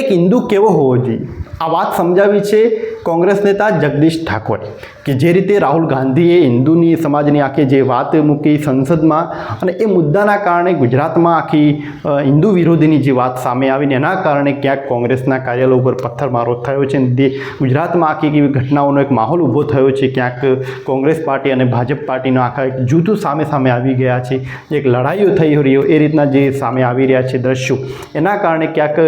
એક હિન્દુ કેવો હોવો જોઈએ આ વાત સમજાવી છે કોંગ્રેસ નેતા જગદીશ ઠાકોરે કે જે રીતે રાહુલ ગાંધીએ હિન્દુની સમાજની આખી જે વાત મૂકી સંસદમાં અને એ મુદ્દાના કારણે ગુજરાતમાં આખી હિન્દુ વિરોધીની જે વાત સામે આવીને એના કારણે ક્યાંક કોંગ્રેસના કાર્યાલય ઉપર પથ્થરમારો થયો છે અને ગુજરાતમાં આખી એવી ઘટનાઓનો એક માહોલ ઊભો થયો છે ક્યાંક કોંગ્રેસ પાર્ટી અને ભાજપ પાર્ટીનો આખા એક જૂથું સામે આવી ગયા છે એક લડાઈઓ થઈ રહી એ રીતના જે સામે આવી રહ્યા છે દ્રશ્યો એના કારણે ક્યાંક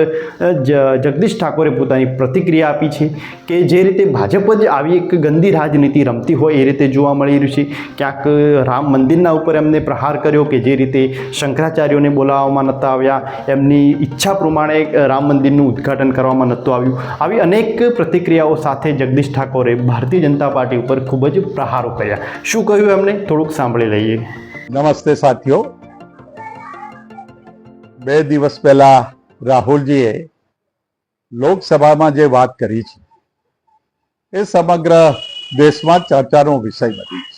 જગદીશ ઠાકોરે પોતાની પ્રતિક્રિયા આપી છે કે જે રીતે ભાજપ જ આવી એક ગંદી રાજનીતિ રમતી હોય એ રીતે જોવા મળી રહ્યું છે ક્યાંક રામ મંદિરના ઉપર એમને પ્રહાર કર્યો કે જે રીતે શંકરાચાર્યોને બોલાવવામાં નહોતા આવ્યા એમની ઈચ્છા પ્રમાણે રામ મંદિરનું ઉદ્ઘાટન કરવામાં નહોતું આવ્યું આવી અનેક પ્રતિક્રિયાઓ સાથે જગદીશ ઠાકોરે ભારતીય જનતા પાર્ટી ઉપર ખૂબ જ પ્રહારો કર્યા શું કહ્યું એમને થોડુંક સાંભળી લઈએ। નમસ્તે સાથીઓ, 2 દિવસ પહેલા રાહુલજીએ લોકસભામાં જે વાત કરી છે એ સમગ્ર દેશમાં ચર્ચાનો વિષય બની છે।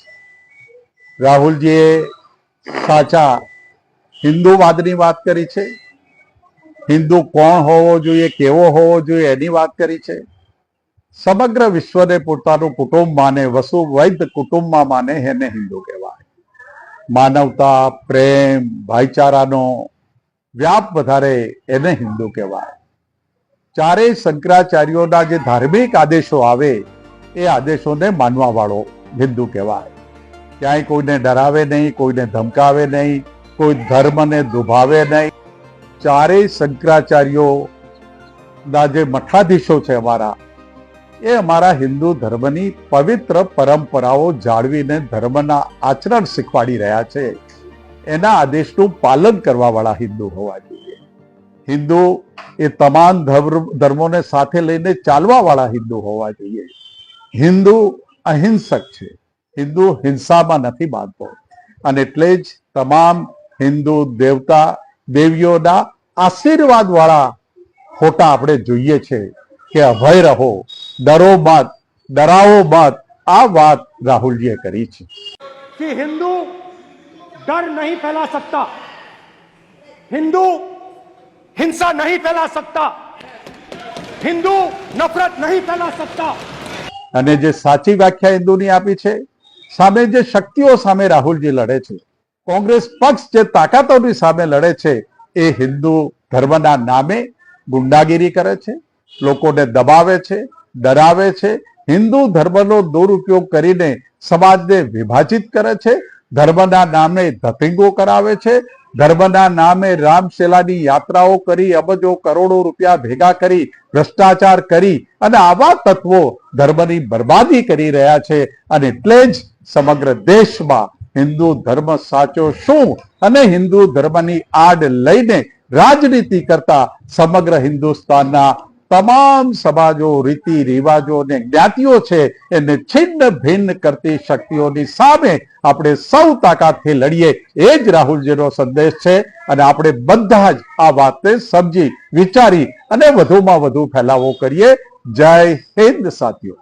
રાહુલજીએ સાચા હિન્દુવાદની વાત કરી છે, હિન્દુ કોણ હોવો જોઈએ, કેવો હોવો જોઈએ એની વાત કરી છે। સમગ્ર વિશ્વને પોતાનું કુટુંબ માને, વસુવૈધ કુટુંબમાં માને એને હિન્દુ કહેવાય। માનવતા, પ્રેમ, ભાઈચારાનો વ્યાપ વધારે એને હિન્દુ કહેવાય। ચારેય શંકરાચાર્યોના જે ધાર્મિક આદેશો આવે એ આદેશોને માનવા વાળો હિન્દુ કહેવાય। ક્યાંય કોઈને ડરાવે નહીં, કોઈને ધમકાવે નહીં, કોઈ ધર્મને દુભાવે નહીં। ચારેય શંકરાચાર્યોના જે મઠાધીશો છે અમારા, એ અમારા હિન્દુ ધર્મની પવિત્ર પરંપરાઓ જાળવીને ધર્મના આચરણ શીખવાડી રહ્યા છે। એના આદેશનું પાલન કરવા વાળા હિન્દુ હોવા જોઈએ। હિન્દુ એ તમામ ધર્મોને સાથે લઈને ચાલવા વાળા હિન્દુ હોવા જોઈએ। હિન્દુ અહિંસક છે, હિન્દુ હિંસામાં નથી માનતો અને એટલે જ તમામ હિન્દુ દેવતા દેવીઓના આશીર્વાદ વાળા ફોટા આપણે જોઈએ છે કે અભય રહો, ડરો મત, ડરાવો મત। આ વાત રાહુલજીએ કરી છે कि हिंदू डर नहीं फैला सकता, हिंदू हिंसा नहीं फैला सकता, हिंदू नफरत नहीं फैला सकता। અને જે સાચી વ્યાખ્યા હિન્દુની આપી છે, સામે જે શક્તિઓ સામે રાહુલજી લડે છે, કોંગ્રેસ પક્ષ જે તાકાતોની સામે લડે છે, એ હિન્દુ ધર્મના નામે ગુંડાગીરી કરે છે, લોકોને દબાવે છે, ડરાવે છે, હિન્દુ ધર્મનો દુરુપયોગ કરીને સમાજને વિભાજિત કરે છે, ધર્મના નામે ધતિંગો કરાવે છે, ધર્મના નામે રામશેલાની યાત્રાઓ કરી અબજો કરોડો રૂપિયા ભેગા કરી ભ્રષ્ટાચાર કરી અને આવા તત્વો ધર્મની બરબાદી કરી રહ્યા છે। અને એટલે જ સમગ્ર દેશમાં હિન્દુ ધર્મ સાચો શું અને હિન્દુ ધર્મની આડ લઈને રાજનીતિ કરતા સમગ્ર હિન્દુસ્તાનના તમામ સમાજો, રીતિ રિવાજો અને જ્ઞાતિઓ છે એને છિન્ન ભિન્ન કરતી શક્તિઓની સામે આપણે સૌ તાકાતથી લડીએ, એ જ રાહુલજીનો સંદેશ છે। અને આપણે બધા જ આ વાતને સમજી વિચારી અને વધુમાં વધુ ફેલાવો કરીએ। જય હિન્દ સાથીઓ।